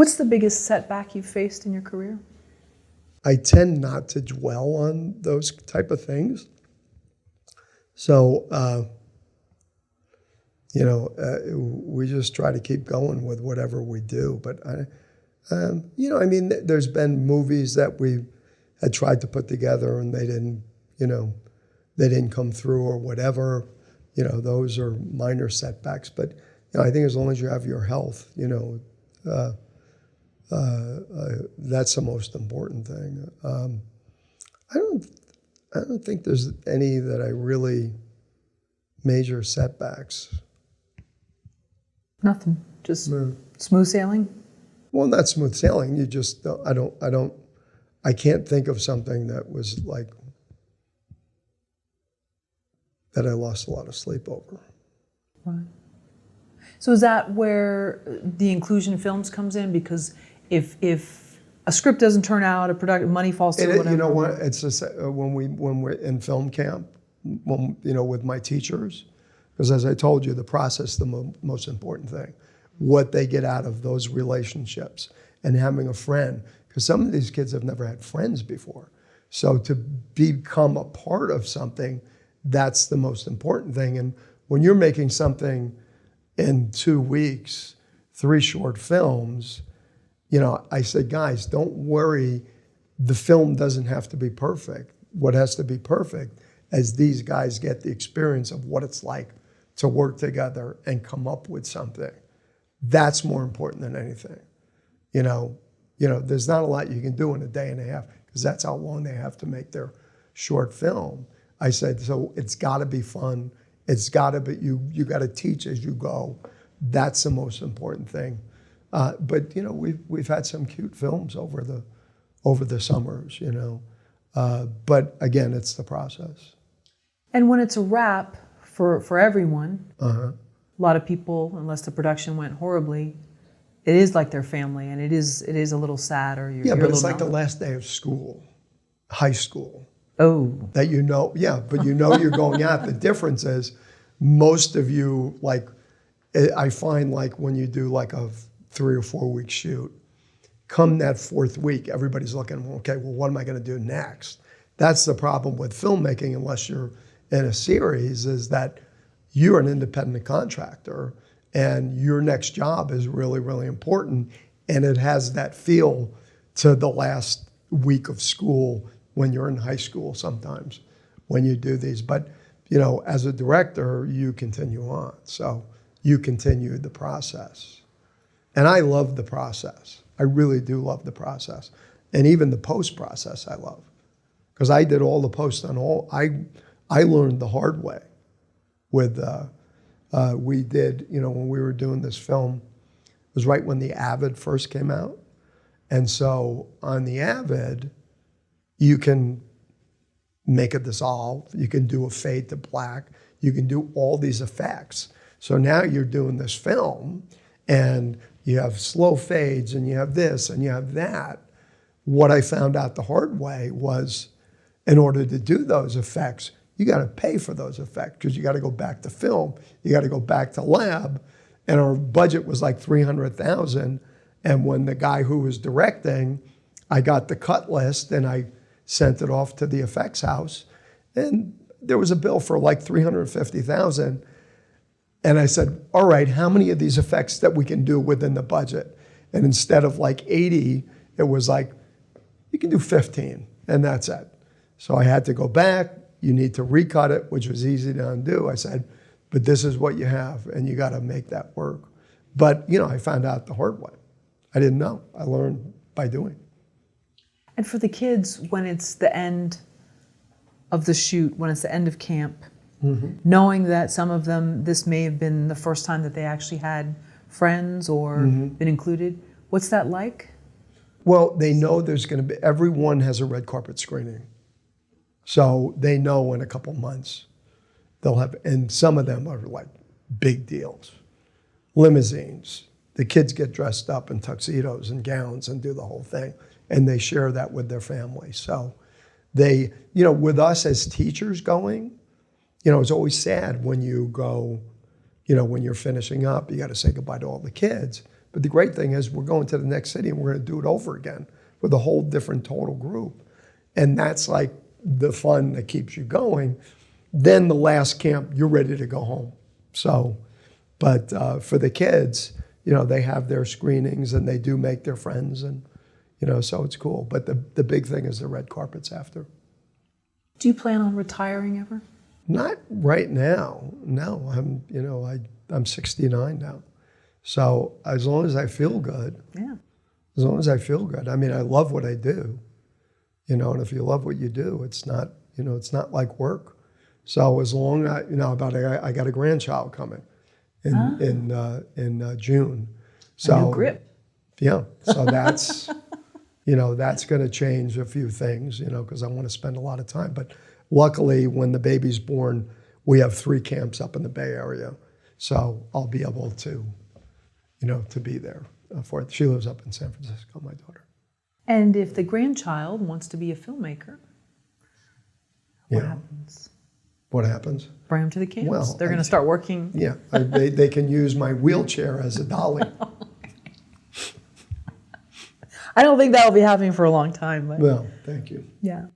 What's the biggest setback you've faced in your career? I tend not to dwell on those type of things. So, we just try to keep going with whatever we do. But, there's been movies that we had tried to put together and they didn't come through or whatever. Those are minor setbacks. But, I think as long as you have your health, that's the most important thing. I don't think there's any that I really major setbacks. Nothing. Just smooth sailing? Well, not smooth sailing. You just I can't think of something that was like that I lost a lot of sleep over. Right. So is that where the inclusion films comes in? Because if a script doesn't turn out, a production money falls through, whatever. You know what? It's just when we're in film camp, with my teachers, because as I told you, the process is the most important thing. What they get out of those relationships and having a friend, because some of these kids have never had friends before. So to become a part of something, that's the most important thing. And when you're making something in 2 weeks, 3 short films, I said, guys, don't worry. The film doesn't have to be perfect. What has to be perfect is these guys get the experience of what it's like to work together and come up with something. That's more important than anything. There's not a lot you can do in a day and a half because that's how long they have to make their short film. I said, so it's got to be fun. It's got to be, you got to teach as you go. That's the most important thing. But we've had some cute films over the summers, But again, it's the process. And when it's a wrap for everyone, Uh-huh. a lot of people, unless the production went horribly, it is like their family, and it is a little sad. Or you're But it's like the last day of school, high school. Oh. That but you're going out. The difference is most of you, I find when you do a 3 or 4 week shoot, come that 4th week, everybody's looking, okay, well, what am I going to do next? That's the problem with filmmaking, unless you're in a series, is that you're an independent contractor and your next job is really, really important. And it has that feel to the last week of school when you're in high school sometimes when you do these. But, as a director, you continue on. So you continue the process. And I love the process. I really do love the process. And even the post process I love. Because I did all the post on all, I learned the hard way with, we did, when we were doing this film, it was right when the Avid first came out. And so on the Avid, you can make a dissolve, you can do a fade to black, you can do all these effects. So now you're doing this film and you have slow fades and you have this and you have that. What I found out the hard way was in order to do those effects, you got to pay for those effects because you got to go back to film, you got to go back to lab, and our budget was like $300,000. And when the guy who was directing, I got the cut list and I sent it off to the effects house, and there was a bill for like $350,000. And I said, all right, how many of these effects that we can do within the budget? And instead of like 80, it was like, you can do 15, and that's it. So I had to go back. You need to recut it, which was easy to undo. I said, but this is what you have, and you got to make that work. But, I found out the hard way. I didn't know. I learned by doing. And for the kids, when it's the end of the shoot, when it's the end of camp, knowing that some of them, this may have been the first time that they actually had friends or been included, what's that like? Well, they know there's going to be, everyone has a red carpet screening. So they know in a couple months they'll have, and some of them are like big deals. Limousines. The kids get dressed up in tuxedos and gowns and do the whole thing. And they share that with their family. So they, with us as teachers going, it's always sad when you go, when you're finishing up, you got to say goodbye to all the kids. But the great thing is we're going to the next city and we're going to do it over again with a whole different total group. And that's like the fun that keeps you going. Then the last camp, you're ready to go home. So, but for the kids, you know, they have their screenings and they do make their friends, and, you know, so it's cool. But the big thing is the red carpets after. Do you plan on retiring ever? Not right now. No, I'm 69 now. So as long as I feel good, Yeah. as long as I feel good. I mean, I love what I do, you know, and if you love what you do, it's not, you know, it's not like work. So as long as, you know, I got a grandchild coming in June. So, A new grip. Yeah, so that's, you know, that's going to change a few things, you know, because I want to spend a lot of time. But luckily, when the baby's born, we have 3 camps up in the Bay Area. So I'll be able to, you know, to be there for it. She lives up in San Francisco, my daughter. And if the grandchild wants to be a filmmaker, what happens? What happens? Bring them to the camps. Well, They're going to start working. Yeah, they can use my wheelchair as a dolly. I don't think that will be happening for a long time. But Well, thank you. yeah.